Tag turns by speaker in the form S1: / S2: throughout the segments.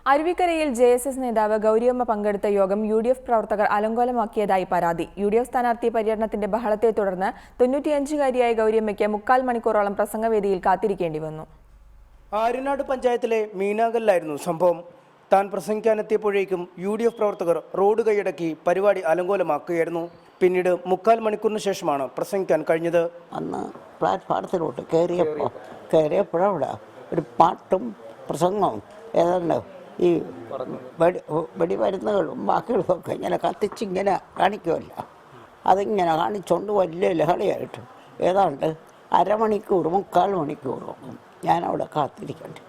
S1: അരുവിക്കരയിൽ ജെഎസ്എസ് നേതാവ് ഗൗരിയമ്മ പങ്കെടുത്ത യോഗം യുഡിഎഫ് പ്രവർത്തകർ അലങ്കോലമാക്കിയതായി പരാതി. യുഡിഎഫ് സ്ഥാനാർത്ഥി പര്യടനത്തിന്റെ ബഹളത്തെ തുടർന്ന് 95-കാരിയായ ഗൗരിയമ്മയ്ക്ക് 3/4 മണിക്കൂറോളം പ്രസംഗവേദിയിൽ കാത്തിരിക്കേണ്ടി വന്നു.
S2: ആര്യനാട് പഞ്ചായത്തിലെ മീനാങ്കലിലായിരുന്നു സംഭവം. താൻ പ്രസംഗിക്കാനെത്തിയപ്പോഴേക്കും യുഡിഎഫ് പ്രവർത്തകർ റോഡ് കൈയടക്കി പരിപാടി അലങ്കോലമാക്കുകയായിരുന്നു. പിന്നീട് 3/4 മണിക്കൂറിന് ശേഷമാണ് പ്രസംഗിക്കാൻ കഴിഞ്ഞത്.
S3: അന്ന് പ്ലാറ്റ്ഫോറത്തിലോട്ട് കയറിയപ്പോഴവിടെ ഒരു പാട്ടും പ്രസംഗവും ഏതാണ്ട് ഈ വെടിമരുന്നുകളും ബാക്കിയുള്ളതൊക്കെ ഇങ്ങനെ കത്തിച്ചിങ്ങനെ കാണിക്കുമല്ലോ, അതിങ്ങനെ കാണിച്ചുകൊണ്ട് വലിയ ലഹളയായിട്ട് ഏതാണ്ട് 1/2 മണിക്കൂർ 3/4 മണിക്കൂറും ഞാനവിടെ കാത്തിരിക്കണ്ടേ.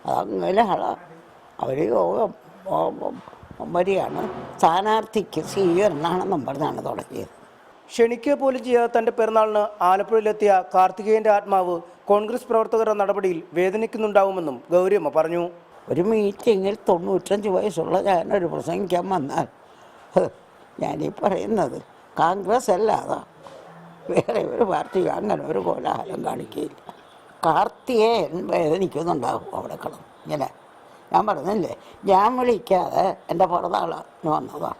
S3: അതങ്ങനെ ലഹള. അവർ യോഗം വരികയാണ്, സ്ഥാനാർത്ഥിക്ക് സ്വീകരണമാണെന്നും പറഞ്ഞാണ് തുടങ്ങിയത്.
S2: ക്ഷണിക്കുക പോലും ചെയ്യാതെ തന്റെ പിറന്നാളിന് ആലപ്പുഴയിലെത്തിയ കാർത്തികേയന്റെ ആത്മാവ് കോൺഗ്രസ് പ്രവർത്തകരുടെ നടപടിയിൽ വേദനിക്കുന്നുണ്ടാവുമെന്നും ഗൗരിയമ്മ പറഞ്ഞു.
S3: ഒരു മീറ്റിങ്ങിൽ 95 വയസ്സുള്ള ഞാനൊരു പ്രസംഗിക്കാൻ വന്നാൽ ഞാനീ പറയുന്നത് കോൺഗ്രസ് അല്ലാതെ വേറെ ഒരു പാർട്ടി അങ്ങനെ ഒരു കോലാഹലം കാണിക്കുകയില്ല. കാർത്തികേയൻ വേദനിക്കുന്നുണ്ടാവും അവിടെ കിടന്ന്. ഇങ്ങനെ ഞാൻ പറഞ്ഞില്ലേ, ഞാൻ വിളിക്കാതെ എൻ്റെ പിറന്നാളിന് വന്നതാണ്.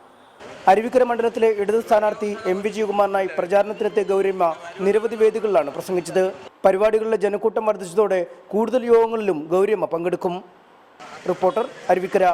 S2: അരുവിക്കര മണ്ഡലത്തിലെ ഇടത് സ്ഥാനാർത്ഥി എം വിജയകുമാറിനായി പ്രചാരണത്തിനെത്തിയ ഗൗരിയമ്മ നിരവധി വേദികളിലാണ് പ്രസംഗിച്ചത്. പരിപാടികളിലെ ജനക്കൂട്ടം വർദ്ധിച്ചതോടെ കൂടുതൽ യോഗങ്ങളിലും ഗൗരിയമ്മ പങ്കെടുക്കും. റിപ്പോർട്ടർ, അരുവിക്കര.